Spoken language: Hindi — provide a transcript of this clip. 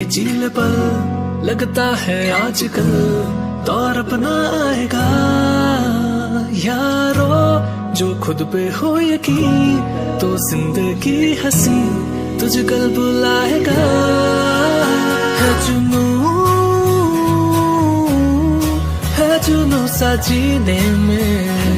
चील पल लगता है आजकल दौर अपना आएगा यारो, जो खुद पे हो यकीन तो जिंदगी हंसी तुझे कल बुलाएगा। है जुनून सा जीने में